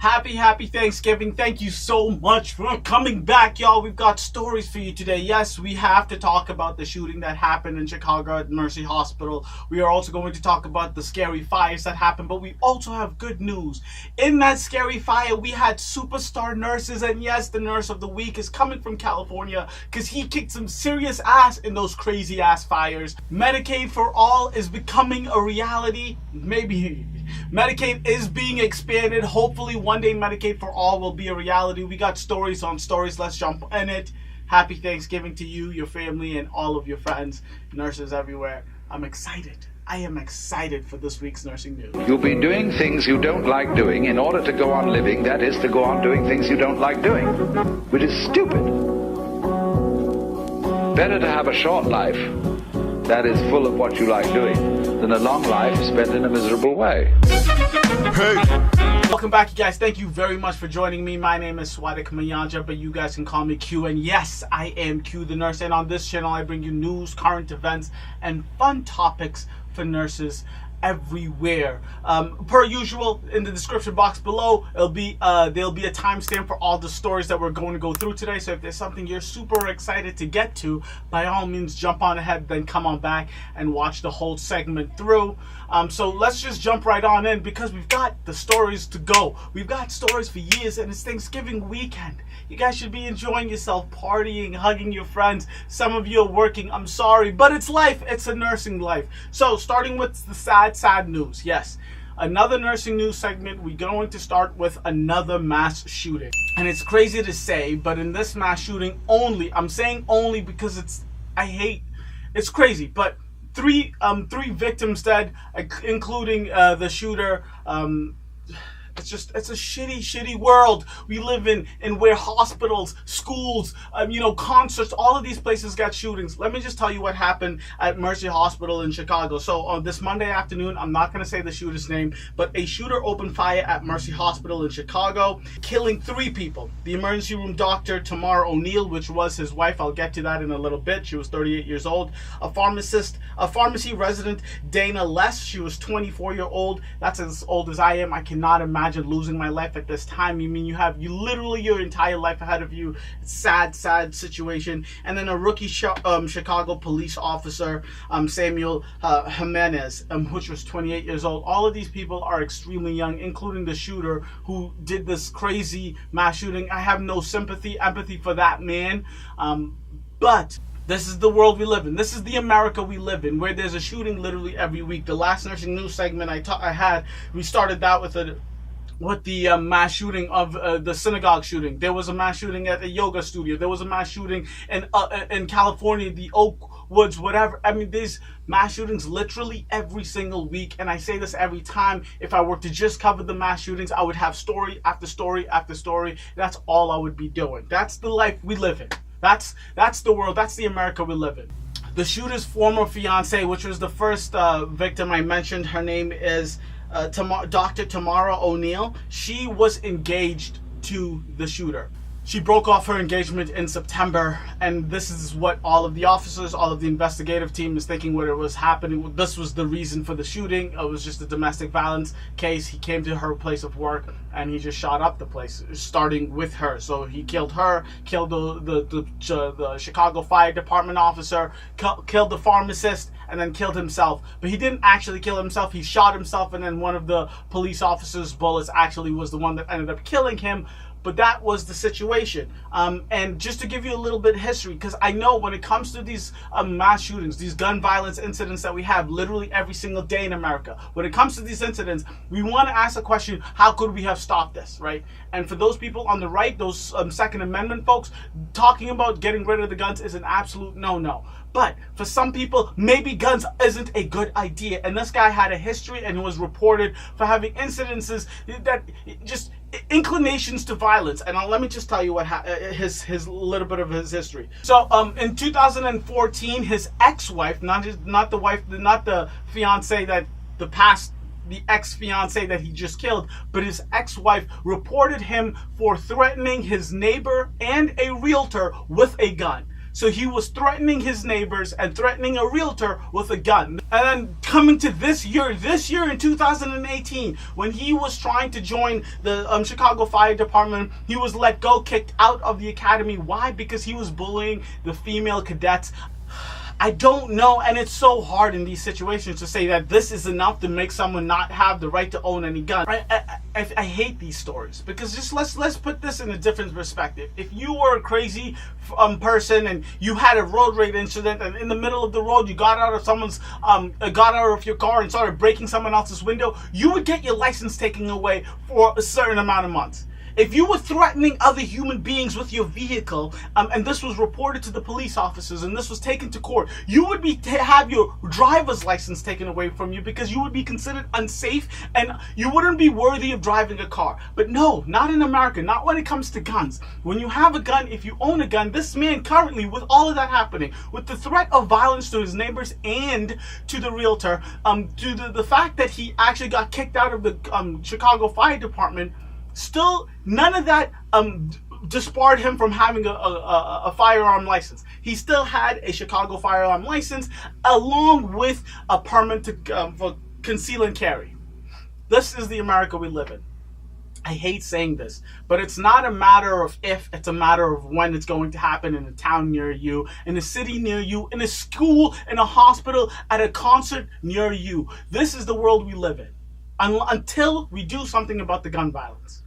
Happy Thanksgiving. Thank you so much for coming back, y'all. We've got stories for you today. Yes, we have to talk about the shooting that happened in Chicago at Mercy Hospital. We are also going to talk about the scary fires that happened, but we also have good news. In that scary fire, we had superstar nurses, and yes, the nurse of the week is coming from California because he kicked some serious ass in those crazy ass fires. Medicaid for all is becoming a reality. Maybe Medicaid is being expanded. Hopefully one day Medicaid for all will be a reality. We got stories on stories. Let's jump in it. Happy Thanksgiving to you, your family, and all of your friends, nurses everywhere. I'm excited. I am excited for this week's nursing news. You'll be doing things you don't like doing in order to go on living. That is, to go on doing things you don't like doing, which is stupid. Better to have a short life that is full of what you like doing than a long life spent in a miserable way. Hey! Welcome back, you guys. Thank you very much for joining me. My name is Swardiq, Mayanja, but you guys can call me Q. And yes, I am Q the nurse. And on this channel, I bring you news, current events, and fun topics for nurses everywhere. Per usual, in the description box below, there'll be a timestamp for all the stories that we're going to go through today. So if there's something you're super excited to get to, by all means jump on ahead, then come on back and watch the whole segment through. So let's just jump right on in because we've got the stories to go. We've got stories for years, and it's Thanksgiving weekend. You guys should be enjoying yourself, partying, hugging your friends. Some of you are working. I'm sorry, but it's life. It's a nursing life. So starting with the sad news. Yes, another nursing news segment. We're going to start with another mass shooting. And it's crazy to say, but in this mass shooting only, I'm saying only because it's crazy, but three victims dead, including the shooter. It's a shitty world we live in where hospitals, schools, concerts, all of these places got shootings. Let me just tell you what happened at Mercy Hospital in Chicago. So on this Monday afternoon, I'm not going to say the shooter's name, but a shooter opened fire at Mercy Hospital in Chicago, killing 3 people. The emergency room doctor, Tamara O'Neill, which was his wife. I'll get to that in a little bit. She was 38 years old. A pharmacy resident, Dana Less. She was 24-year-old. That's as old as I am. I cannot imagine losing my life at this time. You mean you literally your entire life ahead of you. It's sad situation. And then a rookie Chicago police officer, Samuel Jimenez, which was 28 years old. All of these people are extremely young, including the shooter who did this crazy mass shooting. I have no empathy for that man. But this is the world we live in. This is the America we live in, where there's a shooting literally every week. The last nursing news segment we started that with the mass shooting of the synagogue shooting. There was a mass shooting at a yoga studio. There was a mass shooting in California, the Oak Woods, whatever. I mean, there's mass shootings literally every single week, and I say this every time. If I were to just cover the mass shootings, I would have story after story after story. That's all I would be doing. That's the life we live in. That's the world. That's the America we live in. The shooter's former fiance, which was the first victim I mentioned, her name is Dr. Tamara O'Neill. She was engaged to the shooter. She broke off her engagement in September, and this is what all of the officers, all of the investigative team is thinking what was happening. This was the reason for the shooting. It was just a domestic violence case. He came to her place of work, and he just shot up the place, starting with her. So he killed her, killed the Chicago Fire Department officer, killed the pharmacist, and then killed himself. But he didn't actually kill himself. He shot himself, and then one of the police officers' bullets actually was the one that ended up killing him. But that was the situation. And just to give you a little bit of history, because I know when it comes to these mass shootings, these gun violence incidents that we have literally every single day in America, when it comes to these incidents, we want to ask the question, how could we have stopped this, right? And for those people on the right, those Second Amendment folks, talking about getting rid of the guns is an absolute no-no. But for some people, maybe guns isn't a good idea. And this guy had a history and was reported for having incidences that just inclinations to violence. And let me just tell you what his little bit of his history. So in 2014, his ex-wife, not the fiance that the ex-fiance that he just killed, but his ex-wife reported him for threatening his neighbor and a realtor with a gun. So he was threatening his neighbors and threatening a realtor with a gun. And then coming to this year in 2018, when he was trying to join the Chicago Fire Department, he was let go, kicked out of the academy. Why? Because he was bullying the female cadets. I don't know, and it's so hard in these situations to say that this is enough to make someone not have the right to own any gun. I hate these stories, because just let's put this in a different perspective. If you were a crazy person and you had a road rage incident, and in the middle of the road you got out of your car and started breaking someone else's window, you would get your license taken away for a certain amount of months. If you were threatening other human beings with your vehicle, and this was reported to the police officers, and this was taken to court, you would have your driver's license taken away from you, because you would be considered unsafe and you wouldn't be worthy of driving a car. But no, not in America, not when it comes to guns. When you have a gun, if you own a gun, this man currently, with all of that happening, with the threat of violence to his neighbors and to the realtor, to the fact that he actually got kicked out of the Chicago Fire Department, still, none of that disbarred him from having a firearm license. He still had a Chicago firearm license, along with a permit for conceal and carry. This is the America we live in. I hate saying this, but it's not a matter of if, it's a matter of when it's going to happen in a town near you, in a city near you, in a school, in a hospital, at a concert near you. This is the world we live in. Until we do something about the gun violence.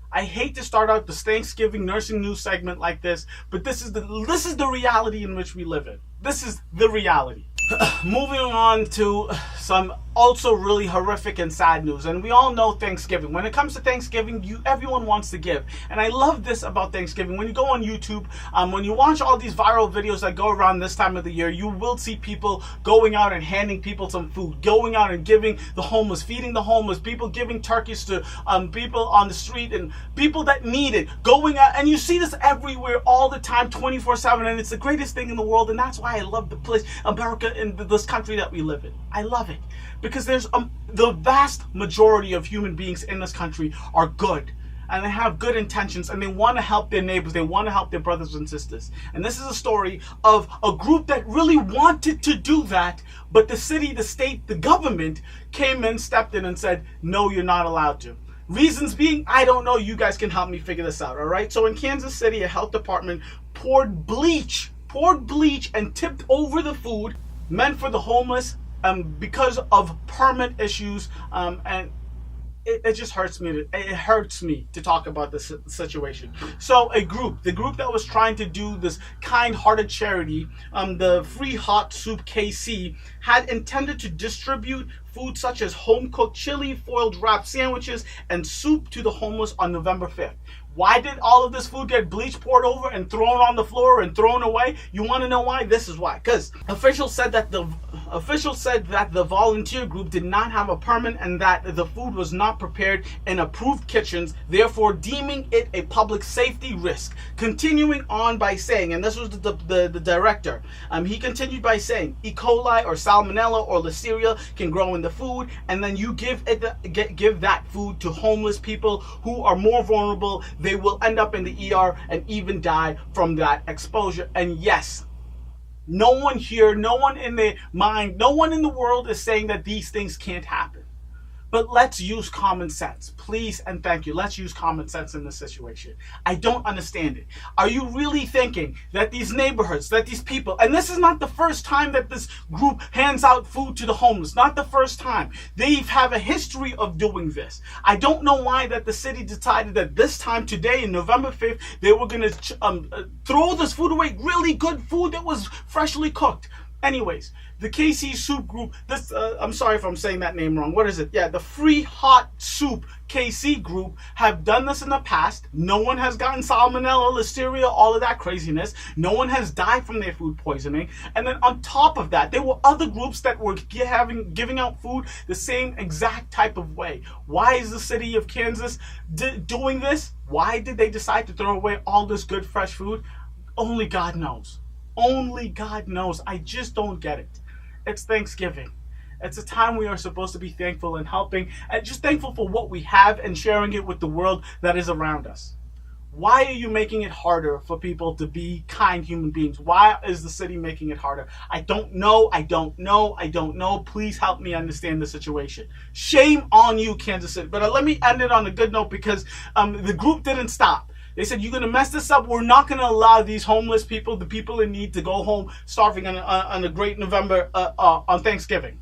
I hate to start out this Thanksgiving nursing news segment like this, but this is the reality in which we live in. This is the reality. Moving on to some also really horrific and sad news. And we all know Thanksgiving. When it comes to Thanksgiving, everyone wants to give. And I love this about Thanksgiving. When you go on YouTube, when you watch all these viral videos that go around this time of the year, you will see people going out and handing people some food, going out and giving the homeless, feeding the homeless, people giving turkeys to people on the street and people that need it, going out. And you see this everywhere all the time, 24/7. And it's the greatest thing in the world. And that's why I love the place, America, in this country that we live in. I love it because there's the vast majority of human beings in this country are good, and they have good intentions, and they want to help their neighbors, they want to help their brothers and sisters. And this is a story of a group that really wanted to do that, but the city, the state, the government came in, stepped in and said, no, you're not allowed to. Reasons being, I don't know. You guys can help me figure this out, all right? So in Kansas City, a health department poured bleach and tipped over the food meant for the homeless because of permit issues, and it just hurts me. It hurts me to talk about this situation. So the group that was trying to do this kind-hearted charity, the Free Hot Soup KC, had intended to distribute food such as home-cooked chili, foiled wrapped sandwiches, and soup to the homeless on November 5th. Why did all of this food get bleach poured over and thrown on the floor and thrown away? You want to know why? This is why. Because officials said that the volunteer group did not have a permit and that the food was not prepared in approved kitchens, therefore deeming it a public safety risk. Continuing on by saying, and this was the director, he continued by saying, E. coli or salmonella or listeria can grow in the food, and then you give that food to homeless people who are more vulnerable. They will end up in the ER and even die from that exposure. And yes, no one here, no one in their mind, no one in the world is saying that these things can't happen. But let's use common sense. Please and thank you. Let's use common sense in this situation. I don't understand it. Are you really thinking that these neighborhoods, that these people, and this is not the first time that this group hands out food to the homeless, not the first time. They have a history of doing this. I don't know why that the city decided that this time today, in November 5th, they were going to throw this food away, really good food that was freshly cooked. Anyways, the KC Soup Group, I'm sorry if I'm saying that name wrong. What is it? Yeah, the Free Hot Soup KC Group have done this in the past. No one has gotten salmonella, listeria, all of that craziness. No one has died from their food poisoning. And then on top of that, there were other groups that were giving out food the same exact type of way. Why is the city of Kansas doing this? Why did they decide to throw away all this good fresh food? Only God knows. Only God knows. I just don't get it. It's Thanksgiving. It's a time we are supposed to be thankful and helping, and just thankful for what we have and sharing it with the world that is around us. Why are you making it harder for people to be kind human beings? Why is the city making it harder? I don't know. I don't know. I don't know. Please help me understand the situation. Shame on you, Kansas City. But let me end it on a good note, because the group didn't stop. They said, you're going to mess this up. We're not going to allow these homeless people, the people in need, to go home starving on a great November, on Thanksgiving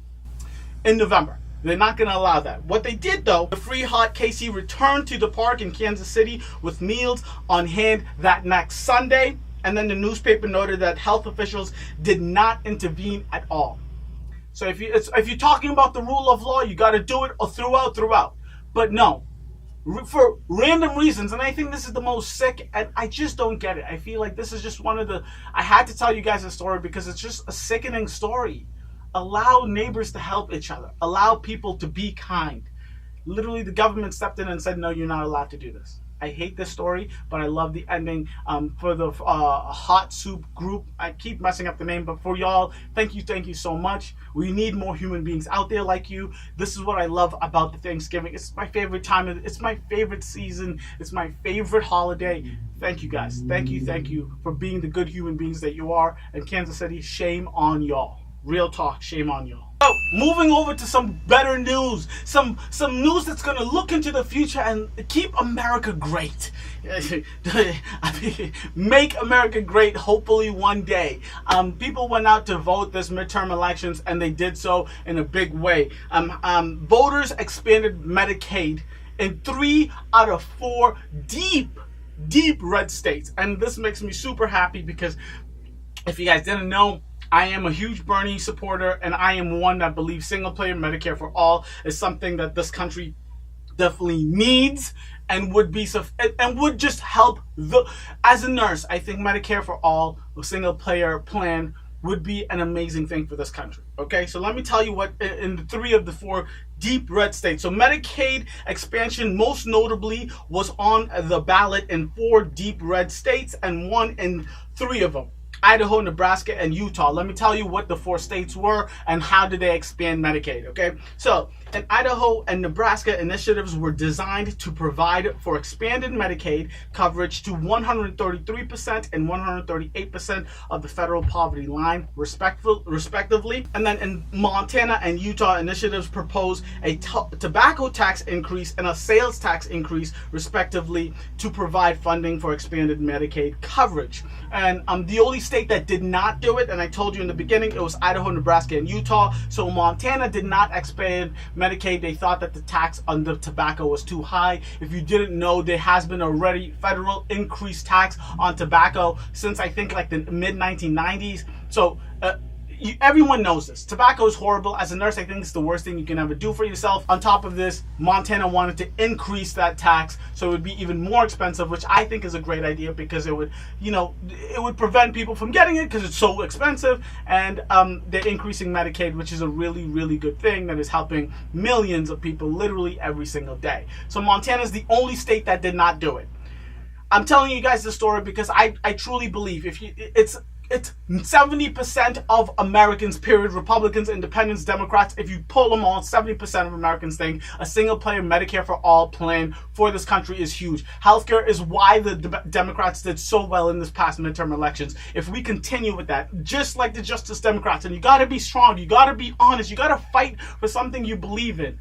in November. They're not going to allow that. What they did, though, the Free Hot KC returned to the park in Kansas City with meals on hand that next Sunday. And then the newspaper noted that health officials did not intervene at all. So if you're talking about the rule of law, you got to do it throughout. But no, for random reasons. And I think this is the most sick, and I just don't get it. I feel like this is just one of the, I had to tell you guys a story because it's just a sickening story. Allow neighbors to help each other. Allow people to be kind. Literally, the government stepped in and said, no, you're not allowed to do this. I hate this story, but I love the ending. For the Hot Soup group, I keep messing up the name, but for y'all, thank you so much. We need more human beings out there like you. This is what I love about the Thanksgiving. It's my favorite time. It's my favorite season. It's my favorite holiday. Thank you, guys. Thank you for being the good human beings that you are. And Kansas City, shame on y'all. Real talk, shame on y'all. So, moving over to some better news, some news that's gonna look into the future and keep America great. Make America great, hopefully one day. People went out to vote this midterm elections, and they did so in a big way. Voters expanded Medicaid in 3 out of 4 deep red states, and this makes me super happy because if you guys didn't know, I am a huge Bernie supporter, and I am one that believes single-payer Medicare for all is something that this country definitely needs and would just help. As a nurse, I think Medicare for all, a single-payer plan, would be an amazing thing for this country. Okay, so let me tell you what in the 3 of the 4 deep red states. So Medicaid expansion most notably was on the ballot in 4 deep red states and 1 in 3 of them. Idaho, Nebraska, and Utah. Let me tell you what the 4 states were and how did they expand Medicaid, okay? So, in Idaho and Nebraska, initiatives were designed to provide for expanded Medicaid coverage to 133% and 138% of the federal poverty line, respectively. And then in Montana and Utah, initiatives propose a tobacco tax increase and a sales tax increase, respectively, to provide funding for expanded Medicaid coverage. And the only state that did not do it, and I told you in the beginning, it was Idaho, Nebraska, and Utah. So Montana did not expand Medicaid. They thought that the tax on the tobacco was too high. If you didn't know, there has been already federal increased tax on tobacco since I think like the mid-1990s. So everyone knows this. Tobacco is horrible. As a nurse, I think it's the worst thing you can ever do for yourself. On top of this, Montana wanted to increase that tax so it would be even more expensive, which I think is a great idea because it would, it would prevent people from getting it because it's so expensive. And they're increasing Medicaid, which is a really, really good thing that is helping millions of people literally every single day. So Montana is the only state that did not do it. I'm telling you guys this story because I truly believe it's 70% of Americans, period, Republicans, Independents, Democrats, if you pull them all, 70% of Americans think a single-payer Medicare for all plan for this country is huge. Healthcare is why the Democrats did so well in this past midterm elections. If we continue with that, just like the Justice Democrats, and you got to be strong, you got to be honest, you got to fight for something you believe in.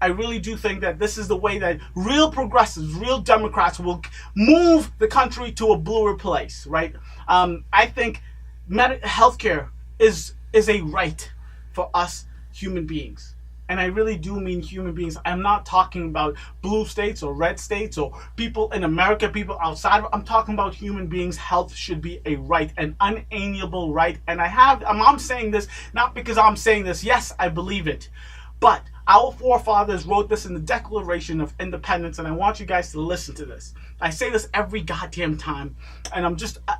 I really do think that this is the way that real progressives, real Democrats will move the country to a bluer place, right? I think healthcare is a right for us human beings. And I really do mean human beings. I'm not talking about blue states or red states or people in America, people outside. I'm talking about human beings. Health should be a right, an unalienable right. And I'm saying this not because I'm saying this. Yes, I believe it. But our forefathers wrote this in the Declaration of Independence, and I want you guys to listen to this. I say this every goddamn time, and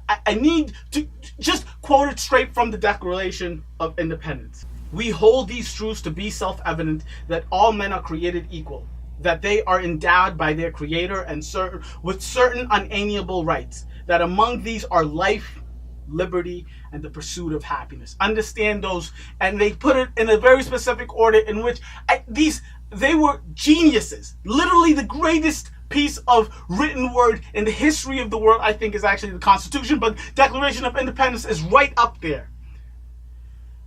I need to just quote it straight from the Declaration of Independence. We hold these truths to be self-evident, that all men are created equal, that they are endowed by their Creator and with certain unalienable rights, that among these are life, liberty, and the pursuit of happiness. Understand those, and they put it in a very specific order in which they were geniuses, literally the greatest piece of written word in the history of the world, I think, is actually the Constitution, but Declaration of Independence is right up there.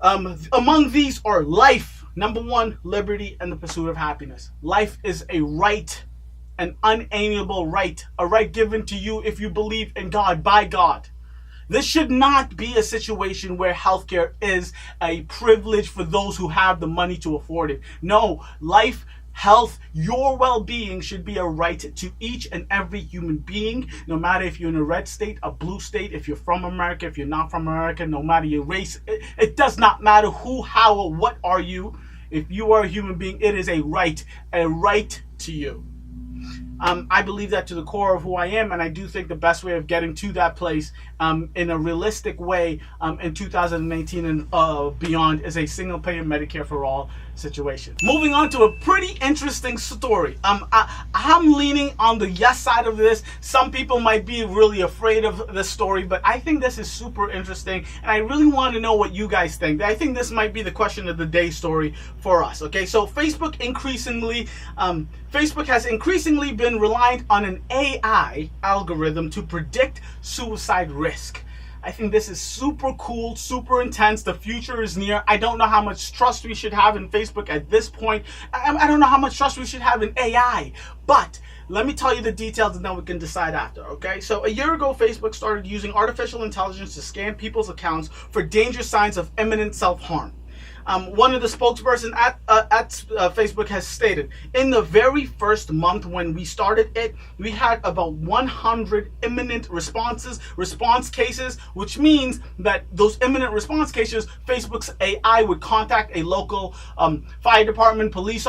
Among these are life, number one, liberty, and the pursuit of happiness. Life is a right, an unalienable right, a right given to you if you believe in God, by God. This should not be a situation where healthcare is a privilege for those who have the money to afford it. No, life, health, your well-being should be a right to each and every human being, no matter if you're in a red state, a blue state, if you're from America, if you're not from America, no matter your race. It does not matter who, how, or what are you. If you are a human being, it is a right to you. I believe that to the core of who I am, and I do think the best way of getting to that place in a realistic way in 2018 and beyond is a single-payer Medicare for all situation. Moving on to a pretty interesting story. I'm leaning on the yes side of this. Some people might be really afraid of this story, but I think this is super interesting, and I really want to know what you guys think. I think this might be the question of the day story for us. Okay, so Facebook has increasingly been reliant on an AI algorithm to predict suicide risk. I think this is super cool, super intense. The future is near. I don't know how much trust we should have in Facebook at this point. I don't know how much trust we should have in AI, but let me tell you the details and then we can decide after, okay? So a year ago, Facebook started using artificial intelligence to scan people's accounts for danger signs of imminent self-harm. One of the spokesperson at Facebook has stated, in the very first month when we started it, we had about 100 imminent response cases, which means that those imminent response cases, Facebook's AI would contact a local fire department, police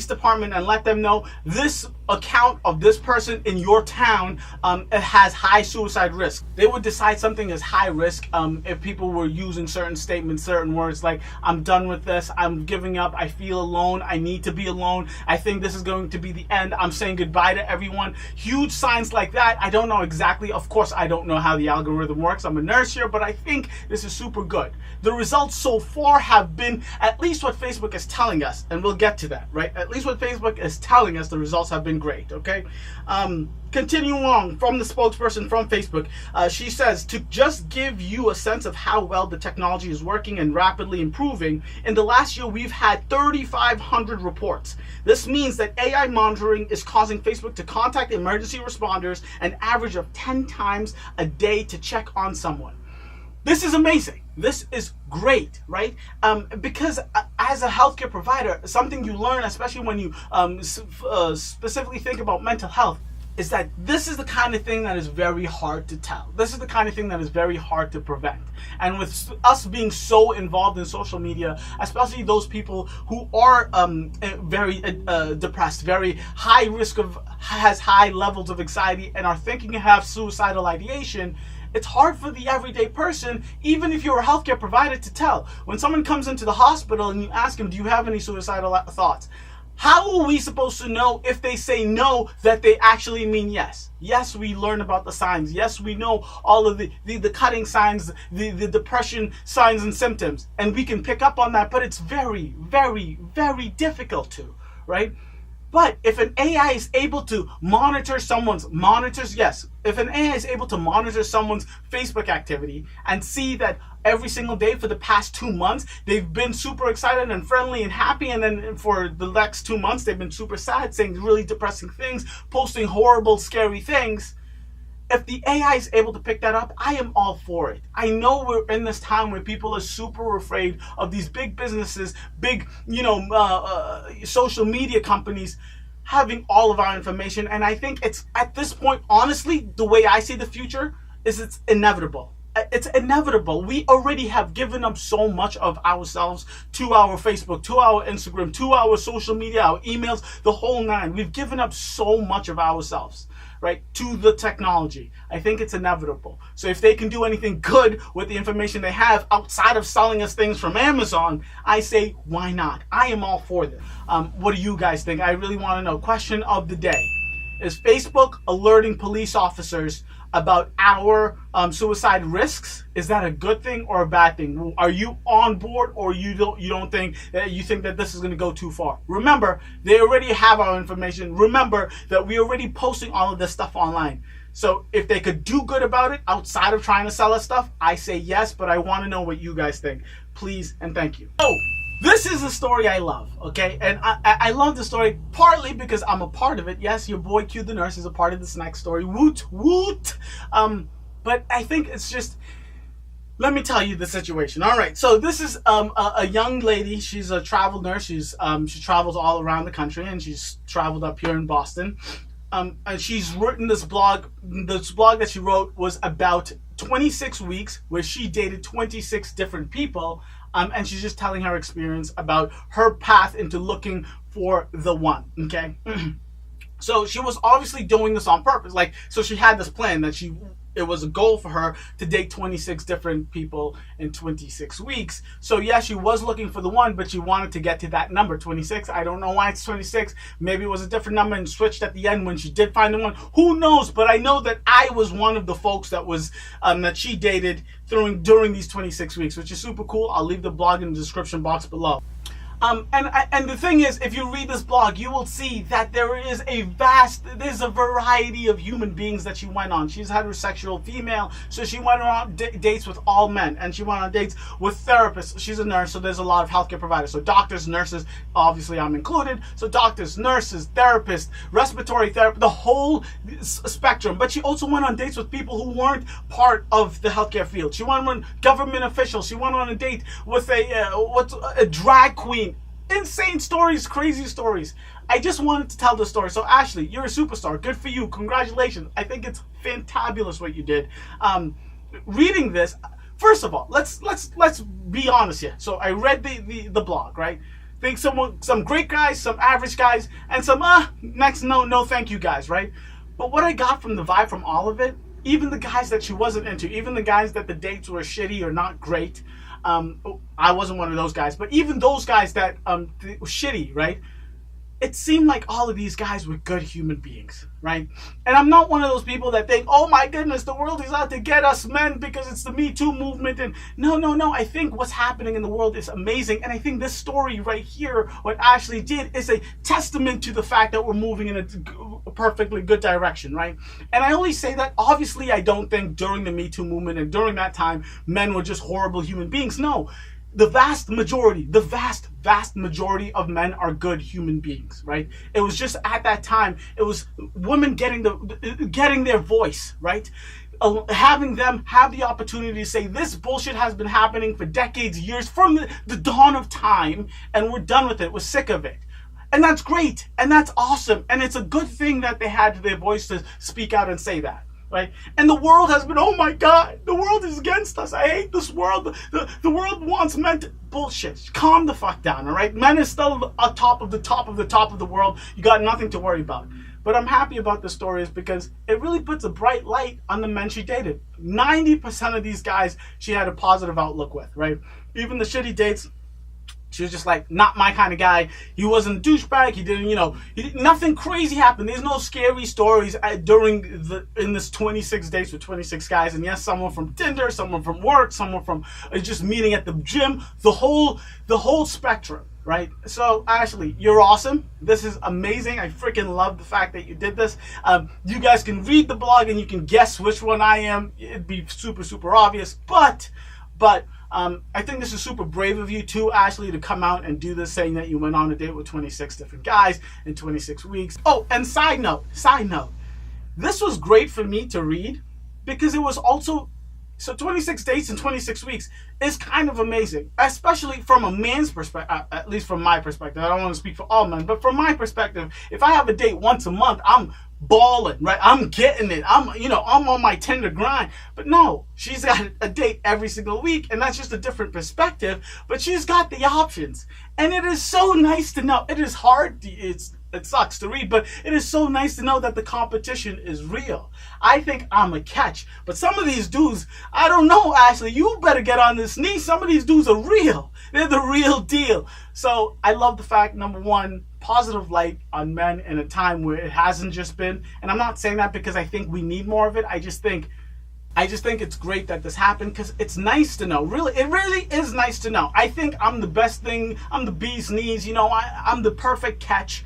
department, and let them know this account of this person in your town it has high suicide risk. They would decide something is high risk if people were using certain statements, certain words like, I'm done with this, I'm giving up, I feel alone, I need to be alone, I think this is going to be the end, I'm saying goodbye to everyone. Huge signs like that. I don't know exactly, of course I don't know how the algorithm works, I'm a nurse here, but I think this is super good. The results so far have been at least what Facebook is telling us, and we'll get to that, right? At least what Facebook is telling us, the results have been great, okay? Continuing on from the spokesperson from Facebook, she says, to just give you a sense of how well the technology is working and rapidly improving, in the last year we've had 3,500 reports. This means that AI monitoring is causing Facebook to contact emergency responders an average of 10 times a day to check on someone. This is amazing. This is great, right? Because as a healthcare provider, something you learn, especially when you specifically think about mental health, is that this is the kind of thing that is very hard to tell. This is the kind of thing that is very hard to prevent. And with us being so involved in social media, especially those people who are very depressed, very high risk of, has high levels of anxiety and are thinking to have suicidal ideation, it's hard for the everyday person, even if you're a healthcare provider, to tell. When someone comes into the hospital and you ask them, do you have any suicidal thoughts? How are we supposed to know if they say no that they actually mean yes? Yes, we learn about the signs. Yes, we know all of the cutting signs, the depression signs and symptoms. And we can pick up on that, but it's very, very, very difficult to, right? But if an AI is able to monitor someone's if an AI is able to monitor someone's Facebook activity and see that every single day for the past 2 months, they've been super excited and friendly and happy, and then for the next 2 months, they've been super sad, saying really depressing things, posting horrible, scary things. If the AI is able to pick that up, I am all for it. I know we're in this time where people are super afraid of these big businesses, big, social media companies having all of our information. And I think it's, at this point, honestly, the way I see the future is it's inevitable. It's inevitable. We already have given up so much of ourselves to our Facebook, to our Instagram, to our social media, our emails, the whole nine. We've given up so much of ourselves, right, to the technology. I think it's inevitable. So if they can do anything good with the information they have outside of selling us things from Amazon, I say, why not? I am all for this. What do you guys think? I really want to know. Question of the day. Is Facebook alerting police officers about our suicide risks? Is that a good thing or a bad thing? Are you on board, or you don't think that this is going to go too far? Remember, they already have our information. Remember that we're already posting all of this stuff online. So if they could do good about it outside of trying to sell us stuff, I say yes, but I want to know what you guys think. Please and thank you. Oh, this is a story I love, okay? And I love the story partly because I'm a part of it. Yes, your boy Q the Nurse is a part of this next story. Woot, woot. But I think it's just, let me tell you the situation. All right, so this is a young lady. She's a travel nurse. She travels all around the country, and she's traveled up here in Boston. And she's written this blog. This blog that she wrote was about 26 weeks where she dated 26 different people. And she's just telling her experience about her path into looking for the one, okay? So she was obviously doing this on purpose. Like, so she had this plan that it was a goal for her to date 26 different people in 26 weeks. So yeah, she was looking for the one, but she wanted to get to that number, 26. I don't know why it's 26. Maybe it was a different number and switched at the end when she did find the one. Who knows? But I know that I was one of the folks that was that she dated during these 26 weeks, which is super cool. I'll leave the blog in the description box below. And the thing is, if you read this blog, you will see that there's a variety of human beings that she went on. She's heterosexual female, so she went on dates with all men, and she went on dates with therapists. She's a nurse, so there's a lot of healthcare providers. So doctors, nurses, obviously I'm included. So doctors, nurses, therapists, respiratory therapy, the whole spectrum. But she also went on dates with people who weren't part of the healthcare field. She went on government officials. She went on a date with a drag queen. Insane stories, crazy stories. I just wanted to tell the story. So Ashley, you're a superstar. Good for you. Congratulations. I think it's fantabulous what you did. Reading this, first of all, let's be honest here. So I read the blog, right? Think some great guys, some average guys, and some next no thank you guys, right? But what I got from the vibe from all of it, even the guys that she wasn't into, even the guys that the dates were shitty or not great. I wasn't one of those guys, but even those guys that were shitty, right? It seemed like all of these guys were good human beings, right? And I'm not one of those people that think, oh my goodness, the world is out to get us men because it's the Me Too movement. And no. I think what's happening in the world is amazing. And I think this story right here, what Ashley did, is a testament to the fact that we're moving in a perfectly good direction, right? And I only say that, obviously, I don't think during the Me Too movement and during that time, men were just horrible human beings. No. The vast majority of men are good human beings, right? It was just at that time, it was women getting their voice, right? Having them have the opportunity to say this bullshit has been happening for decades, years, from the dawn of time, and we're done with it. We're sick of it. And that's great, and that's awesome, and it's a good thing that they had their voice to speak out and say that. Right? And the world has been, oh my God, the world is against us. I hate this world. The world wants men to, bullshit. Calm the fuck down, all right? Men is still on top of the world. You got nothing to worry about. But I'm happy about the stories because it really puts a bright light on the men she dated. 90% of these guys she had a positive outlook with, right? Even the shitty dates, she was just like, not my kind of guy. He wasn't a douchebag. He didn't, nothing crazy happened. There's no scary stories in this 26 dates with 26 guys. And yes, someone from Tinder, someone from work, someone from just meeting at the gym, the whole spectrum, right? So Ashley, you're awesome. This is amazing. I freaking love the fact that you did this. You guys can read the blog and you can guess which one I am. It'd be super, super obvious, but I think this is super brave of you too, Ashley, to come out and do this, saying that you went on a date with 26 different guys in 26 weeks. Oh, and side note, this was great for me to read because it was also, so 26 dates in 26 weeks is kind of amazing, especially from a man's perspective, at least from my perspective. I don't want to speak for all men, but from my perspective, if I have a date once a month, I'm balling, right? I'm getting it. I'm on my Tinder grind. But no, she's got a date every single week, and that's just a different perspective. But she's got the options, and it is so nice to know. It is hard. It sucks to read, but it is so nice to know that the competition is real. I think I'm a catch, but some of these dudes, I don't know, Ashley. You better get on this knee. Some of these dudes are real. They're the real deal. So I love the fact, number one, positive light on men in a time where it hasn't just been. And I'm not saying that because I think we need more of it. I just think it's great that this happened, because it's nice to know. Really, it really is nice to know. I think I'm the best thing. I'm the bee's knees. You know, I'm the perfect catch.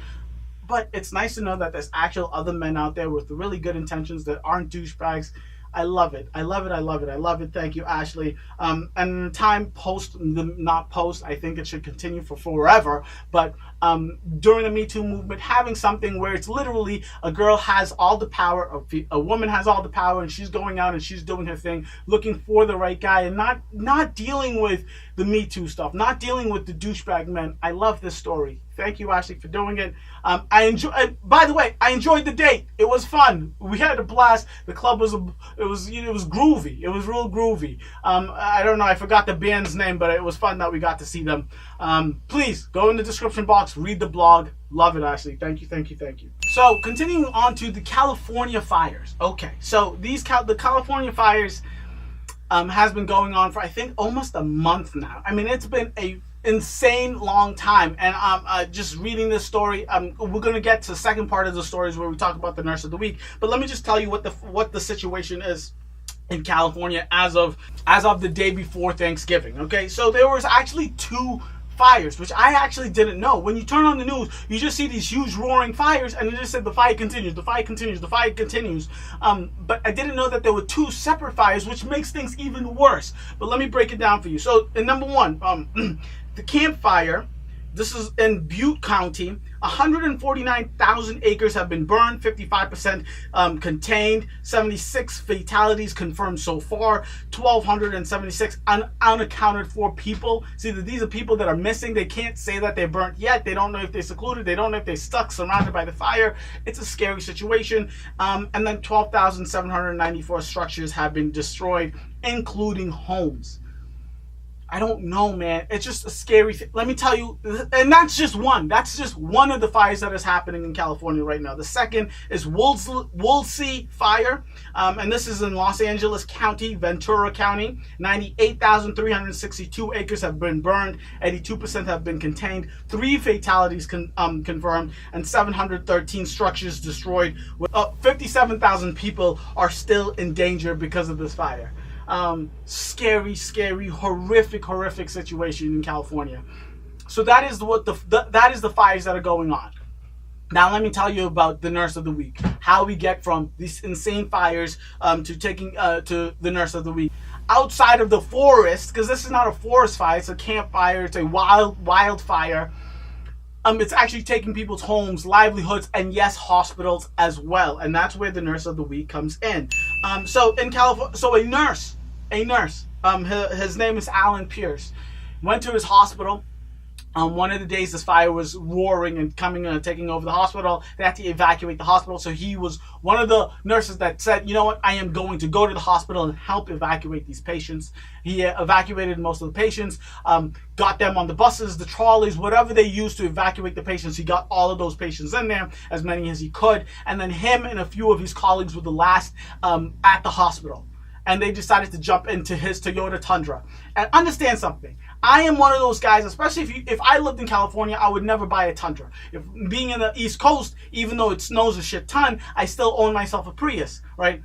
But it's nice to know that there's actual other men out there with really good intentions that aren't douchebags. I love it. I love it. I love it. I love it. Thank you, Ashley. And time post, not post, I think it should continue for forever. But during the Me Too movement, having something where it's literally a girl has all the power, a woman has all the power, and she's going out and she's doing her thing, looking for the right guy, and not dealing with the Me Too stuff, not dealing with the douchebag men. I love this story. Thank you, Ashley, for doing it. By the way, I enjoyed the date. It was fun. We had a blast. The club was groovy. It was real groovy. I don't know. I forgot the band's name, but it was fun that we got to see them. Please go in the description box, read the blog. Love it, Ashley. Thank you, thank you, thank you. So continuing on to the California fires. Okay, so the California fires has been going on for, I think, almost a month now. I mean, it's been a insane long time, and just reading this story, we're gonna get to the second part of the stories where we talk about the nurse of the week, but let me just tell you what the situation is in California as of the day before Thanksgiving. Okay, so there was actually 2 fires, which I actually didn't know. When you turn on the news, you just see these huge roaring fires, and it just said the fire continues, the fire continues, the fire continues. But I didn't know that there were 2 separate fires, which makes things even worse. But let me break it down for you. So in number 1, the Camp Fire, this is in Butte County. 149,000 acres have been burned, 55% contained, 76 fatalities confirmed so far, 1,276 unaccounted for people. See, these are people that are missing. They can't say that they're burnt yet. They don't know if they're secluded. They don't know if they're stuck, surrounded by the fire. It's a scary situation. And then 12,794 structures have been destroyed, including homes. I don't know, man. It's just a scary thing. Let me tell you, and that's just one. That's just one of the fires that is happening in California right now. The second is Woolsey Fire, and this is in Los Angeles County, Ventura County. 98,362 acres have been burned. 82% have been contained. 3 fatalities confirmed, and 713 structures destroyed. 57,000 people are still in danger because of this fire. Scary, horrific situation in California. So that is the fires that are going on. Now let me tell you about the nurse of the week. How we get from these insane fires to taking to the nurse of the week. Outside of the forest, because this is not a forest fire, it's a campfire, it's a wildfire. It's actually taking people's homes, livelihoods, and yes, hospitals as well. And that's where the nurse of the week comes in. So in California, so a nurse, his name is Allyn Pierce, went to his hospital. One of the days this fire was roaring and taking over the hospital. They had to evacuate the hospital. So he was one of the nurses that said, you know what, I am going to go to the hospital and help evacuate these patients. He evacuated most of the patients, got them on the buses, the trolleys, whatever they used to evacuate the patients. He got all of those patients in there, as many as he could. And then him and a few of his colleagues were the last at the hospital. And they decided to jump into his Toyota Tundra. And understand something. I am one of those guys, especially if I lived in California, I would never buy a Tundra. Being in the East Coast, even though it snows a shit ton, I still own myself a Prius, right?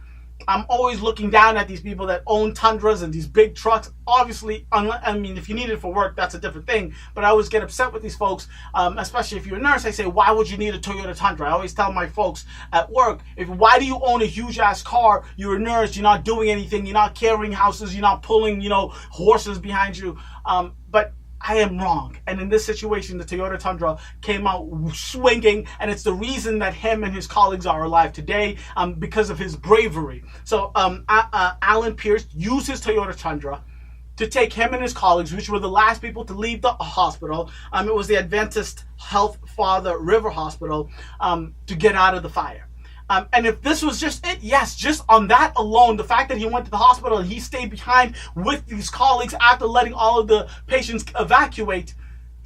I'm always looking down at these people that own Tundras and these big trucks. Obviously, I mean, if you need it for work, that's a different thing. But I always get upset with these folks, especially if you're a nurse. I say, why would you need a Toyota Tundra? I always tell my folks at work, why do you own a huge-ass car? You're a nurse. You're not doing anything. You're not carrying houses. You're not pulling, horses behind you. But I am wrong. And in this situation, the Toyota Tundra came out swinging, and it's the reason that him and his colleagues are alive today, because of his bravery. So Allyn Pierce used his Toyota Tundra to take him and his colleagues, which were the last people to leave the hospital. It was the Adventist Health Father River Hospital, to get out of the fire. And if this was just it, yes, just on that alone, the fact that he went to the hospital and he stayed behind with these colleagues after letting all of the patients evacuate,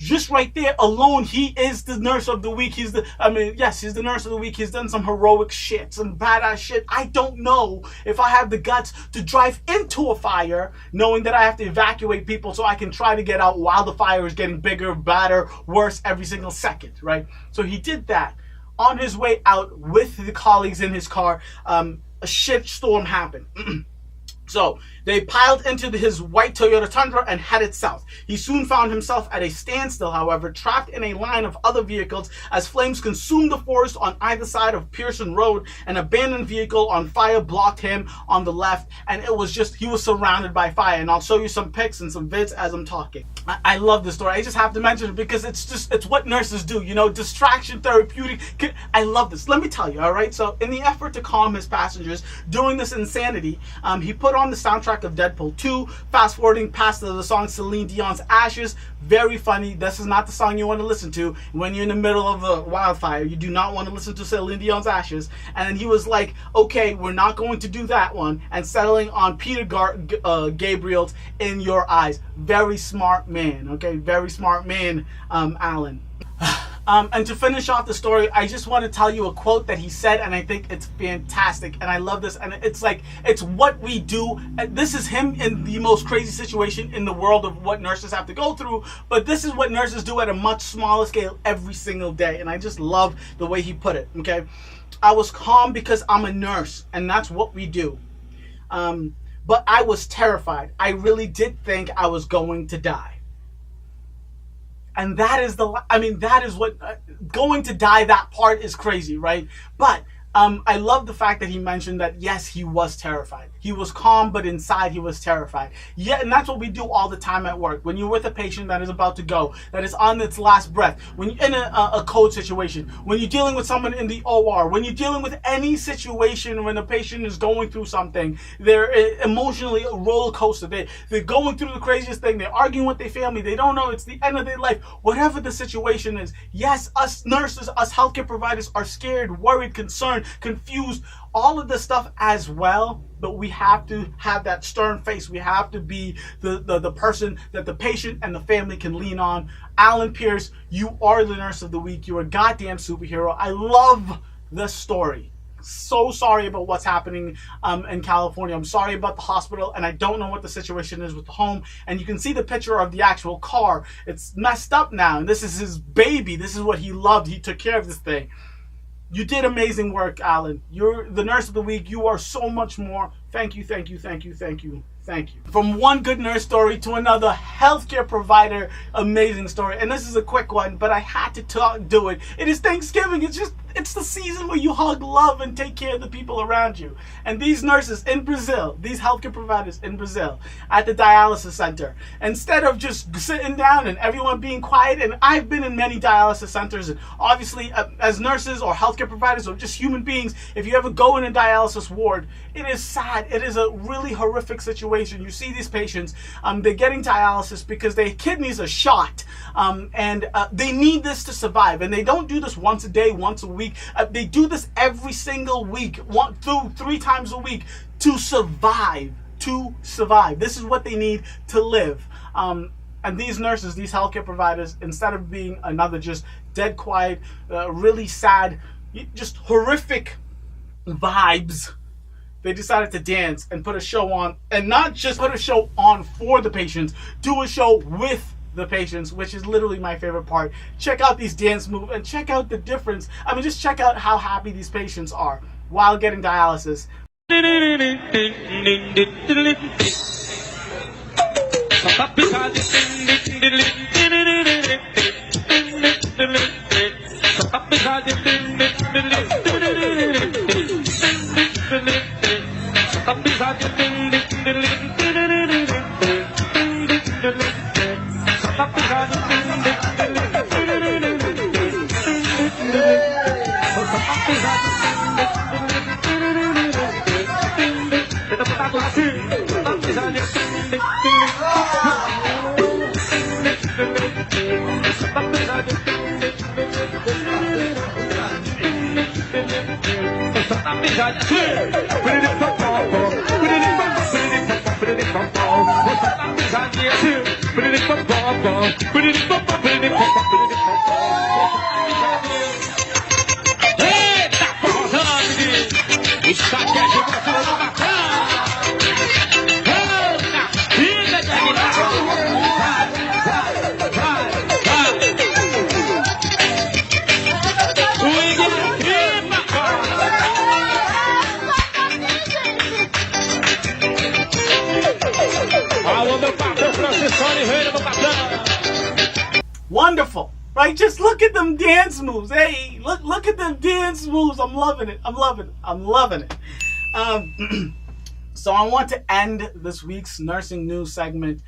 just right there alone, he is the nurse of the week. He's the nurse of the week. He's done some heroic shit, some badass shit. I don't know if I have the guts to drive into a fire knowing that I have to evacuate people so I can try to get out while the fire is getting bigger, badder, worse every single second, right? So he did that. On his way out with the colleagues in his car, a shit storm happened. So they piled into his white Toyota Tundra and headed south. He soon found himself at a standstill, however, trapped in a line of other vehicles as flames consumed the forest on either side of Pearson Road. An abandoned vehicle on fire blocked him on the left, and it was just, he was surrounded by fire. And I'll show you some pics and some vids as I'm talking. I love this story. I just have to mention it because it's what nurses do, you know, distraction, therapeutic. I love this. Let me tell you, all right? So in the effort to calm his passengers during this insanity, he put on the soundtrack of Deadpool 2, fast forwarding past the song Celine Dion's Ashes. Very funny. This is not the song you want to listen to when you're in the middle of a wildfire. You do not want to listen to Celine Dion's Ashes. And then he was like, okay, we're not going to do that one, and settling on Peter Gabriel's In Your Eyes. Very smart man, okay? Very smart man, Allyn. And to finish off the story, I just want to tell you a quote that he said, and I think it's fantastic, and I love this, and it's like, it's what we do. This is him in the most crazy situation in the world of what nurses have to go through, but this is what nurses do at a much smaller scale every single day, and I just love the way he put it, okay? I was calm because I'm a nurse, and that's what we do. But I was terrified. I really did think I was going to die. And that is that is what, going to die, that part is crazy, right? But I love the fact that he mentioned that, yes, he was terrified. He was calm, but inside he was terrified. Yeah, and that's what we do all the time at work. When you're with a patient that is about to go, that is on its last breath, when you're in a code situation, when you're dealing with someone in the OR, when you're dealing with any situation when a patient is going through something, they're emotionally a roller coaster. They're going through the craziest thing. They're arguing with their family. They don't know. It's the end of their life. Whatever the situation is, yes, us nurses, us healthcare providers are scared, worried, concerned, confused, all of this stuff as well, but we have to have that stern face. We have to be the person that the patient and the family can lean on. Allyn Pierce, you are the nurse of the week. You're a goddamn superhero. I love this story. So sorry about what's happening in California. I'm sorry about the hospital, and I don't know what the situation is with the home. And you can see the picture of the actual car. It's messed up now, and this is his baby. This is what he loved. He took care of this thing. You did amazing work, Allyn. You're the nurse of the week. You are so much more. Thank you, thank you, thank you, thank you, thank you. From one good nurse story to another healthcare provider amazing story. And this is a quick one, but I had to do it. It is Thanksgiving. It's the season where you hug, love, and take care of the people around you. And these nurses in Brazil, these healthcare providers in Brazil at the dialysis center, instead of just sitting down and everyone being quiet, and I've been in many dialysis centers, and obviously as nurses or healthcare providers or just human beings, if you ever go in a dialysis ward, it is sad. It is a really horrific situation. You see these patients, they're getting dialysis because their kidneys are shot, and they need this to survive. And they don't do this once a day, once a week. They do this every single week, 1, 2, 3 times a week to survive. This is what they need to live. And these nurses, these healthcare providers, instead of being another just dead quiet, really sad, just horrific vibes, they decided to dance and put a show on, and not just put a show on for the patients, do a show with the patients, which is literally my favorite part. Check out these dance moves and check out the difference. I mean, just check out how happy these patients are while getting dialysis. Put it Wonderful, right? Just look at them dance moves. Hey, look at them dance moves. I'm loving it. I'm loving it. So I want to end this week's nursing news segment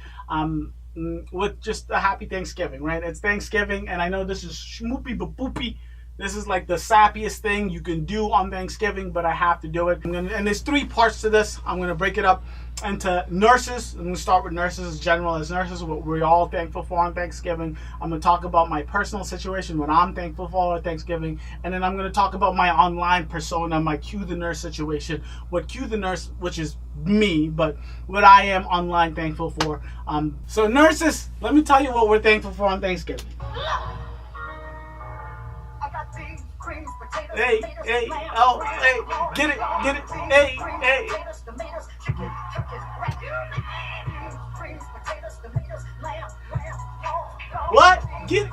with just a happy Thanksgiving, right? It's Thanksgiving, and I know this is schmoopy but boopy. This is like the sappiest thing you can do on Thanksgiving, but I have to do it. And there's 3 parts to this. I'm going to break it up into nurses. I'm going to start with nurses in general. As nurses, what we're all thankful for on Thanksgiving. I'm going to talk about my personal situation, what I'm thankful for on Thanksgiving. And then I'm going to talk about my online persona, my Q the Nurse situation. What Q the Nurse, which is me, but what I am online thankful for. So nurses, let me tell you what we're thankful for on Thanksgiving. Hey, oh, hey, get it, hey. What? Get it.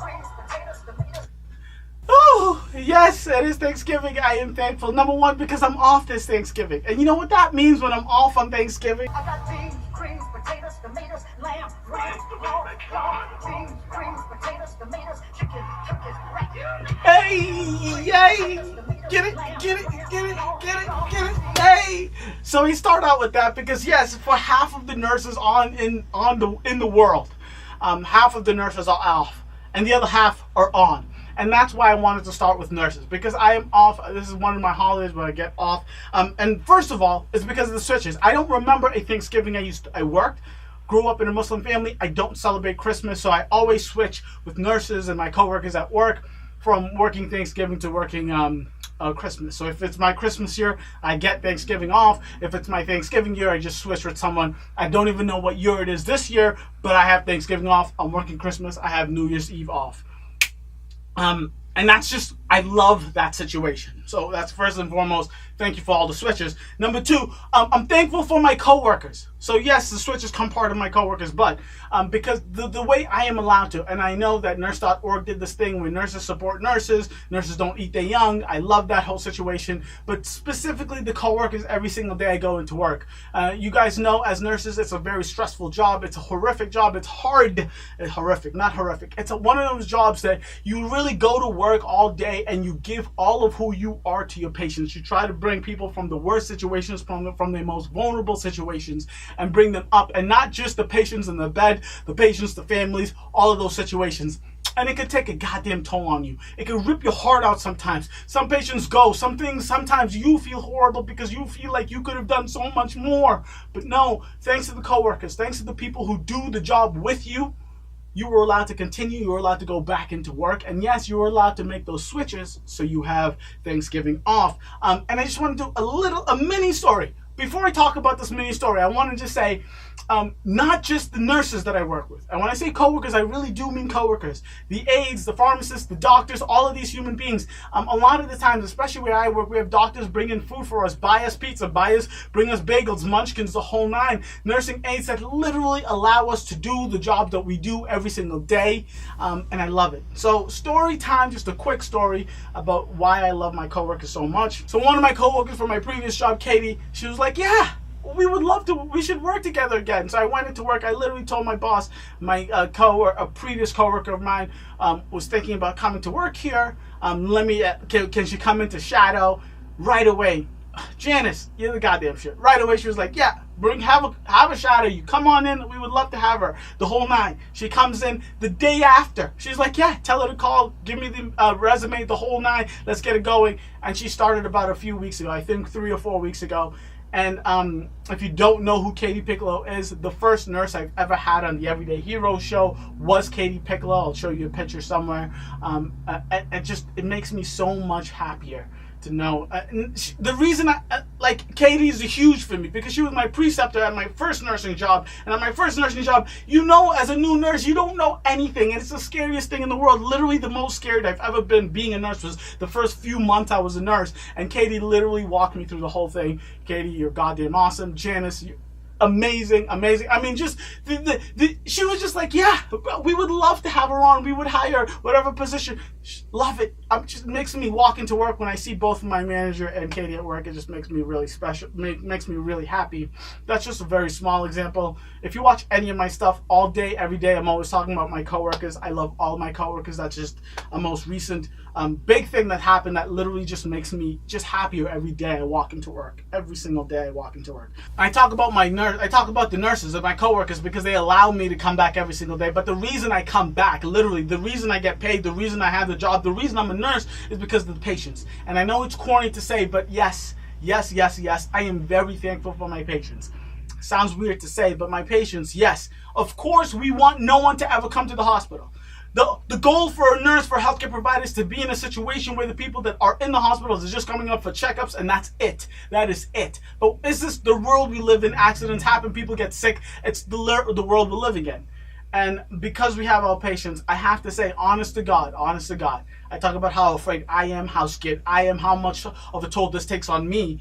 Oh, yes, it is Thanksgiving. I am thankful. Number 1, because I'm off this Thanksgiving. And you know what that means when I'm off on Thanksgiving? I got beans, creams, potatoes, tomatoes, lamb, lamb, beans, creams, potatoes, tomatoes, chicken, turkeys, hey, yay. Get it. Hey. So we start out with that because yes, for half of the nurses in the world, half of the nurses are off, and the other half are on. And that's why I wanted to start with nurses, because I am off. This is one of my holidays where I get off. And first of all, it's because of the switches. I don't remember a Thanksgiving I worked. Grew up in a Muslim family. I don't celebrate Christmas, so I always switch with nurses and my coworkers at work from working Thanksgiving to working Christmas. So if it's my Christmas year, I get Thanksgiving off. If it's my Thanksgiving year, I just switch with someone. I don't even know what year it is this year, but I have Thanksgiving off. I'm working Christmas. I have New Year's Eve off. And that's just, I love that situation. So that's first and foremost, thank you for all the switches. Number 2, I'm thankful for my coworkers. So yes, the switches come part of my coworkers, but because the way I am allowed to, and I know that nurse.org did this thing where nurses support nurses don't eat their young. I love that whole situation, but specifically the coworkers every single day I go into work. You guys know as nurses, it's a very stressful job. It's a horrific job. It's hard. It's horrific, not horrific. It's one of those jobs that you really go to work all day and you give all of who you are to your patients. You try to bring people from the worst situations, from the most vulnerable situations, and bring them up, and not just the patients in the bed, the patients, the families, all of those situations. And it could take a goddamn toll on you. It can rip your heart out sometimes. Some patients go. Some things, sometimes you feel horrible because you feel like you could have done so much more. But no, thanks to the coworkers, thanks to the people who do the job with you, you were allowed to continue. You were allowed to go back into work. And yes, you were allowed to make those switches so you have Thanksgiving off. And I just want to do a mini story. Before I talk about this mini story, I want to just say, not just the nurses that I work with. And when I say coworkers, I really do mean coworkers. The aides, the pharmacists, the doctors, all of these human beings. A lot of the times, especially where I work, we have doctors bring in food for us, buy us pizza, bring us bagels, munchkins, the whole 9. Nursing aides that literally allow us to do the job that we do every single day. And I love it. So story time, just a quick story about why I love my coworkers so much. So one of my coworkers from my previous job, Katie, she was like, yeah, we should work together again. So I went into work. I literally told my boss, a previous coworker of mine was thinking about coming to work here. Can she come into shadow right away? Janice, you're the goddamn shit. Right away, she was like, yeah, have a shadow. You come on in. We would love to have her. The whole 9. She comes in the day after. She's like, yeah, tell her to call. Give me the resume, the whole 9. Let's get it going. And she started about a few weeks ago. I think 3 or 4 weeks ago. And if you don't know who Katie Piccolo is, the first nurse I've ever had on the Everyday Hero show was Katie Piccolo. I'll show you a picture somewhere. It makes me so much happier to know. The reason like, Katie is huge for me because she was my preceptor at my first nursing job. And at my first nursing job, you know, as a new nurse, you don't know anything. And it's the scariest thing in the world. Literally the most scared I've ever been being a nurse was the first few months I was a nurse. And Katie literally walked me through the whole thing. Katie, you're goddamn awesome. Janice, amazing. I mean, just she was just like, yeah, we would love to have her on. We would hire whatever position. Love it. Just makes me walk into work when I see both my manager and Katie at work. It just makes me really special. Makes me really happy. That's just a very small example. If you watch any of my stuff all day, every day, I'm always talking about my coworkers. I love all my coworkers. That's just a most recent big thing that happened that literally just makes me just happier every day I walk into work. Every single day I walk into work. I talk about the nurses and my coworkers because they allow me to come back every single day. But the reason I come back, literally, the reason I get paid, the reason I have the job, the reason I'm a nurse is because of the patients. And I know it's corny to say, but yes, I am very thankful for my patients. Sounds weird to say, but my patients, yes. Of course, we want no one to ever come to the hospital. The goal for a nurse, for healthcare providers, to be in a situation where the people that are in the hospitals is just coming up for checkups, and that's it. That is it. But is this the world we live in? Accidents happen, people get sick. It's the world we're living in. And because we have our patients, I have to say, honest to God, I talk about how afraid I am, how scared I am, how much of a toll this takes on me.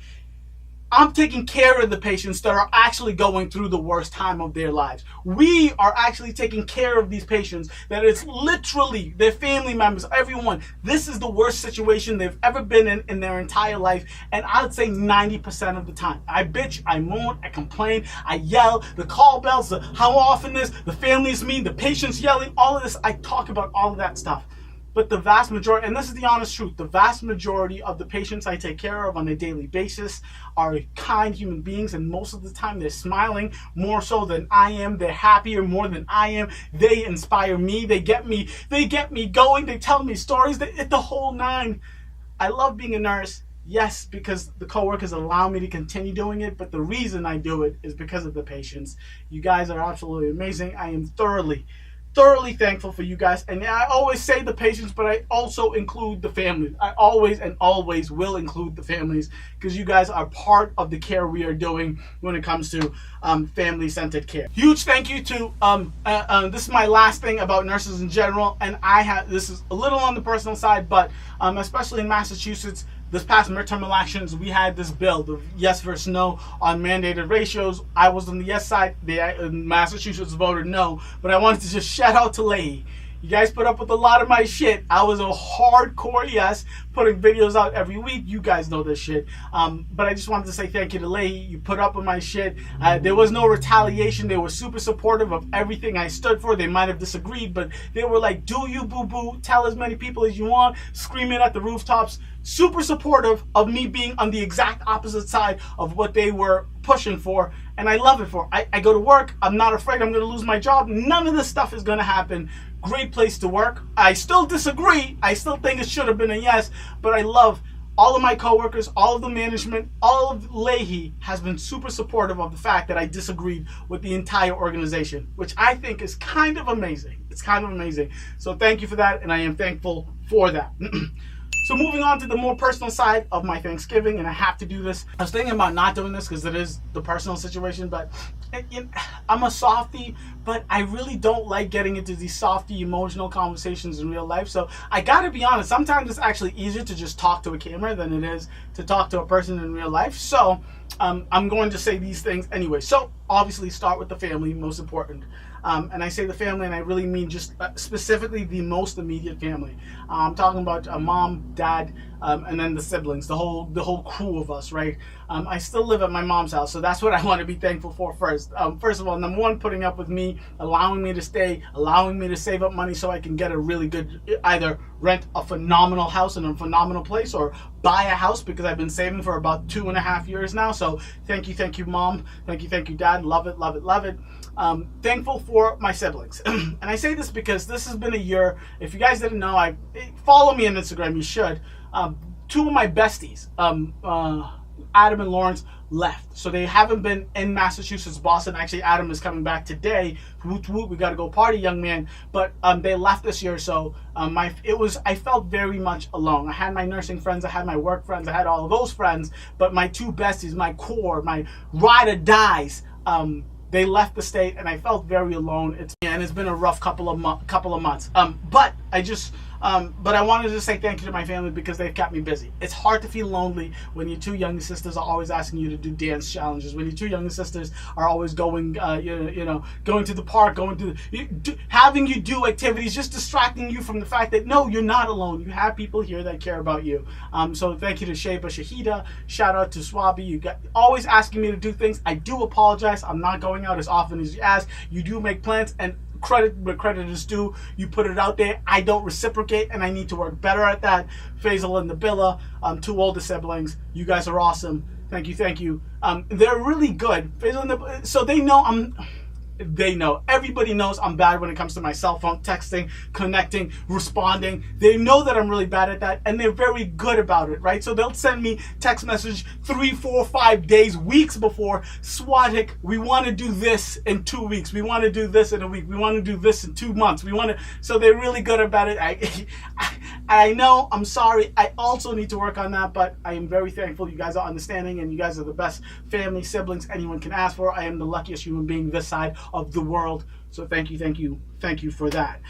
I'm taking care of the patients that are actually going through the worst time of their lives. We are actually taking care of these patients that it's literally their family members, everyone. This is the worst situation they've ever been in their entire life. And I'd say 90% of the time. I bitch, I moan, I complain, I yell, the call bells, how often this, the family's mean, the patients yelling, all of this. I talk about all of that stuff. But the vast majority, and this is the honest truth, the vast majority of the patients I take care of on a daily basis are kind human beings, and most of the time they're smiling more so than I am. They're happier more than I am. They inspire me. They get me going. They tell me stories. The whole nine. I love being a nurse. Yes, because the coworkers allow me to continue doing it, but the reason I do it is because of the patients. You guys are absolutely amazing. I am thoroughly thankful for you guys. And I always say the patients, but I also include the families. I always will include the families because you guys are part of the care we are doing when it comes to family-centered care. Huge thank you to, this is my last thing about nurses in general, and this is a little on the personal side, but especially in Massachusetts, this past midterm elections, we had this bill, the yes versus no on mandated ratios. I was on the yes side. Massachusetts voted no. But I wanted to just shout out to Leahy. You guys put up with a lot of my shit. I was a hardcore yes, putting videos out every week. You guys know this shit. But I just wanted to say thank you to Leahy. You put up with my shit. There was no retaliation. They were super supportive of everything I stood for. They might have disagreed, but they were like, do you, boo-boo. Tell as many people as you want. Screaming at the rooftops. Super supportive of me being on the exact opposite side of what they were pushing for. And I love it for. I go to work. I'm not afraid I'm going to lose my job. None of this stuff is going to happen. Great place to work. I still disagree. I still think it should have been a yes, but I love all of my coworkers, all of the management, all of Leahy has been super supportive of the fact that I disagreed with the entire organization, which I think is kind of amazing. It's kind of amazing. So thank you for that, and I am thankful for that. So moving on to the more personal side of my Thanksgiving, and I have to do this. I was thinking about not doing this because it is the personal situation, but I'm a softie, but I really don't like getting into these softy emotional conversations in real life. So I gotta be honest, sometimes it's actually easier to just talk to a camera than it is to talk to a person in real life. So I'm going to say these things anyway. So obviously start with the family, most important. And I say the family, and I really mean just specifically the most immediate family. I'm talking about mom, dad, and then the siblings, the whole crew of us, right? I still live at my mom's house, so that's what I want to be thankful for first. First of all, number one, putting up with me, allowing me to stay, allowing me to save up money so I can get a really good, either rent a phenomenal house in a phenomenal place or buy a house, because I've been saving for about 2.5 years now. So thank you, mom. Thank you, dad. Love it, love it, love it. Thankful for my siblings. And I say this because this has been a year. If you guys didn't know, follow me on Instagram. You should. Two of my besties, Adam and Lawrence, left. So they haven't been in Massachusetts, Boston. Actually, Adam is coming back today. Woot woot, we got to go party, young man. But they left this year, so I felt very much alone. I had my nursing friends, I had my work friends, I had all of those friends, but my two besties, my core, my ride or dies, they left the state, and I felt very alone. It's been a rough couple of months. But I wanted to say thank you to my family because they've kept me busy. It's hard to feel lonely when your two younger sisters are always asking you to do dance challenges. When your two younger sisters are always going, going to the park, having you do activities, just distracting you from the fact that no, you're not alone. You have people here that care about you. So thank you to Sheba Shahida. Shout out to Swabi. You got always asking me to do things. I do apologize. I'm not going out as often as you ask. You do make plans, and credit where credit is due. You put it out there. I don't reciprocate, and I need to work better at that. Faisal and Nabila, two older siblings. You guys are awesome. Thank you. They're really good. Faisal and Nabila, so they know. Everybody knows I'm bad when it comes to my cell phone, texting, connecting, responding. They know that I'm really bad at that, and they're very good about it, right? So they'll send me text message 3, 4, 5 days, weeks before. Swardiq, we want to do this in 2 weeks. We want to do this in a week. We want to do this in 2 months. So they're really good about it. I know, I'm sorry. I also need to work on that, but I am very thankful. You guys are understanding, and you guys are the best family, siblings anyone can ask for. I am the luckiest human being this side of the world. So thank you for that.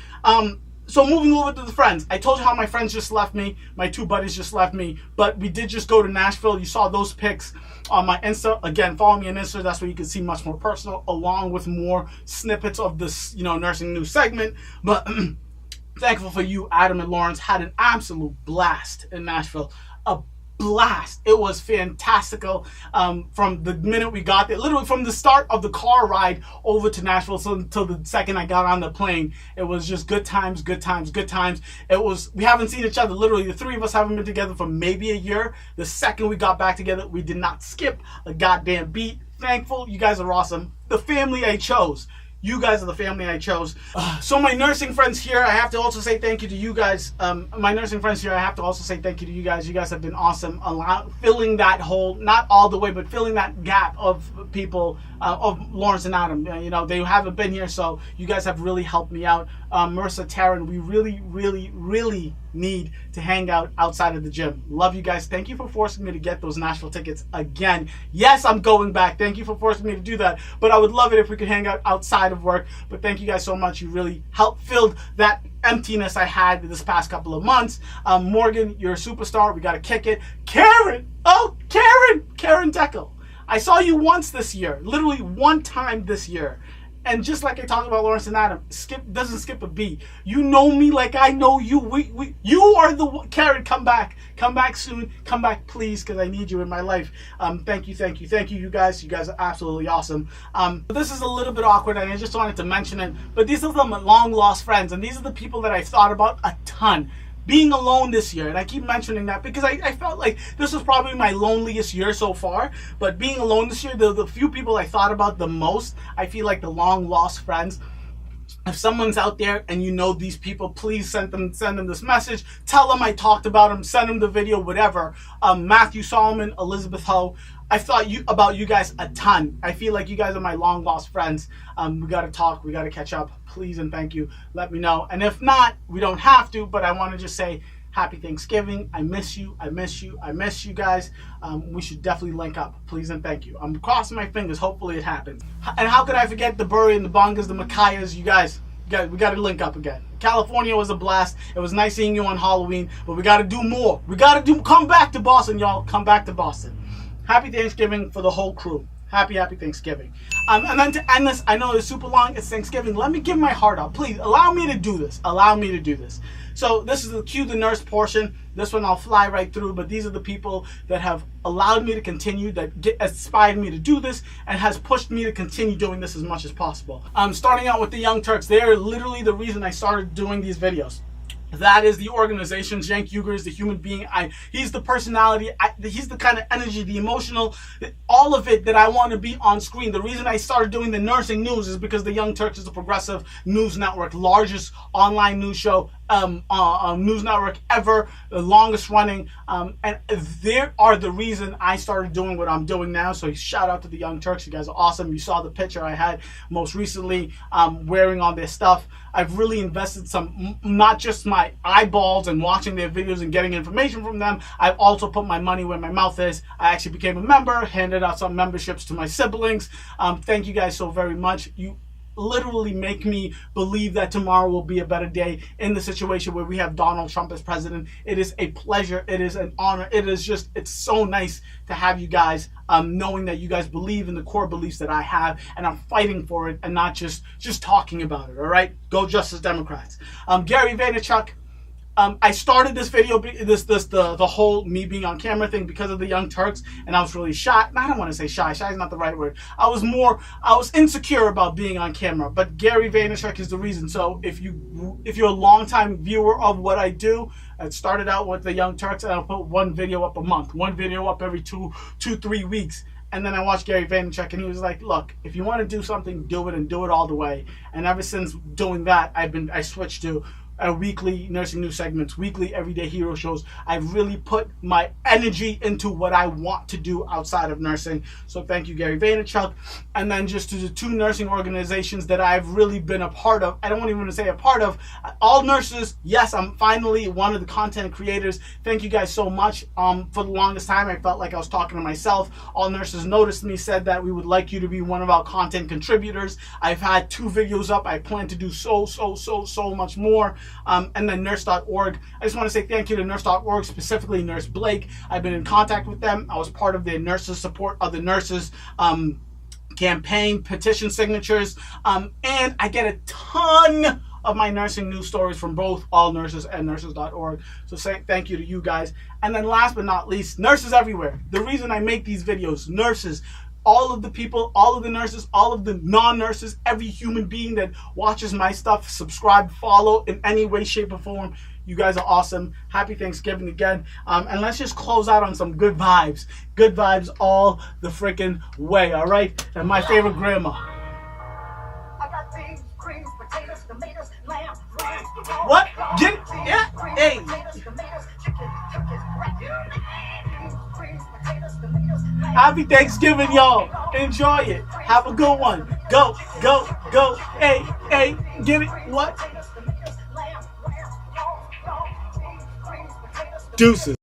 So moving over to the friends. I told you how my friends just left me. My two buddies just left me, but we did just go to Nashville. You saw those pics on my Insta. Again, follow me on Insta. That's where you can see much more personal, along with more snippets of this, nursing news segment. But thankful for you, Adam and Lawrence. Had an absolute blast in Nashville. A blast. It was fantastical from the minute we got there, literally from the start of the car ride over to Nashville until the second I got on the plane. It was just good times. We haven't seen each other, literally the three of us haven't been together for maybe a year. The second we got back together, we did not skip a goddamn beat. Thankful. You guys are awesome. The family I chose. You guys are the family I chose. So my nursing friends here, I have to also say thank you to you guys. My nursing friends here, I have to also say thank you to you guys. You guys have been awesome, filling that hole, not all the way, but filling that gap of people, of Lawrence and Adam. They haven't been here, so you guys have really helped me out. Marissa, Taryn, we really need to hang out outside of the gym. Love you guys. Thank you for forcing me to get those Nashville tickets again. Yes, I'm going back. Thank you for forcing me to do that. But I would love it if we could hang out outside of work. But thank you guys so much. You really helped fill that emptiness I had this past couple of months. Morgan, you're a superstar. We got to kick it. Karen Deckel. I saw you once this year, literally one time this year. And just like I talked about Lawrence and Adam, doesn't skip a beat. You know me like I know you. You are the one. Karen, come back soon. Come back, please, because I need you in my life. Thank you. You guys are absolutely awesome. This is a little bit awkward, and I just wanted to mention it. But these are the long lost friends, and these are the people that I've thought about a ton. Being alone this year, and I keep mentioning that because I felt like this was probably my loneliest year so far, but being alone this year, the few people I thought about the most, I feel like the long lost friends. If someone's out there and you know these people, please send them this message. Tell them I talked about them. Send them the video, whatever. Matthew Solomon, Elizabeth Ho. I thought about you guys a ton. I feel like you guys are my long lost friends. We got to talk. We got to catch up. Please and thank you. Let me know. And if not, we don't have to, but I want to just say happy Thanksgiving. I miss you guys. We should definitely link up. Please and thank you. I'm crossing my fingers. Hopefully it happens. And how could I forget the Burry and the Bongas, the Makayas, you guys? We got to link up again. California was a blast. It was nice seeing you on Halloween, but we got to do more. Come back to Boston, y'all. Come back to Boston. Happy Thanksgiving for the whole crew. Happy Thanksgiving. And then to end this, I know it's super long. It's Thanksgiving. Let me give my heart out. Please, allow me to do this. So this is the Cue the Nurse portion. This one I'll fly right through, but these are the people that have allowed me to continue, that inspired me to do this, and has pushed me to continue doing this as much as possible. Starting out with the Young Turks. They are literally the reason I started doing these videos. That is the organization. Cenk Uygur is the human being. He's the personality. He's the kind of energy, the emotional, all of it that I want to be on screen. The reason I started doing the nursing news is because the Young Turks is a progressive news network, largest online news show news network ever, the longest running, and they are the reason I started doing what I'm doing now. So shout out to the Young Turks. You guys are awesome. You saw the picture I had most recently wearing all their stuff. I've really invested some, not just my eyeballs and watching their videos and getting information from them. I've also put my money where my mouth is. I actually became a member, handed out some memberships to my siblings. Thank you guys so very much. You literally make me believe that tomorrow will be a better day in the situation where we have Donald Trump as president. It is a pleasure. It is an honor. It is just, it's so nice to have you guys, knowing that you guys believe in the core beliefs that I have, and I'm fighting for it and not just talking about it. All right, go Justice Democrats. Gary Vaynerchuk. I started this video, the whole me being on camera thing, because of the Young Turks, and I was really shy. I don't want to say shy. Shy is not the right word. I was insecure about being on camera. But Gary Vaynerchuk is the reason. So if you're a longtime viewer of what I do, it started out with the Young Turks, and I'll put one video up a month, one video up every 3 weeks. And then I watched Gary Vaynerchuk, and he was like, look, if you want to do something, do it, and do it all the way. And ever since doing that, I switched to weekly nursing news segments, weekly everyday hero shows. I've really put my energy into what I want to do outside of nursing. So thank you, Gary Vaynerchuk. And then just to the 2 nursing organizations that I've really been a part of. I don't even want to say a part of. All Nurses. Yes, I'm finally one of the content creators. Thank you guys so much. For the longest time, I felt like I was talking to myself. All Nurses noticed me, said that we would like you to be one of our content contributors. I've had 2 videos up. I plan to do so much more. And then nurse.org. I just want to say thank you to nurse.org, specifically Nurse Blake. I've been in contact with them. I was part of their nurses support of the nurses campaign, petition signatures, and I get a ton of my nursing news stories from both All Nurses and nurses.org. So thank you to you guys. And then last but not least, nurses everywhere. The reason I make these videos, nurses, all of the people, all of the nurses, all of the non-nurses, every human being that watches my stuff, subscribe, follow in any way, shape, or form. You guys are awesome. Happy Thanksgiving again. And let's just close out on some good vibes. Good vibes all the freaking way, all right? And my favorite grandma. I got beans, creams, potatoes, tomatoes, lamb, lamb. What? Get it? Yeah. Hey. Happy Thanksgiving, y'all. Enjoy it. Have a good one. Go, go, go. Hey, hey. Get it? What? Deuces.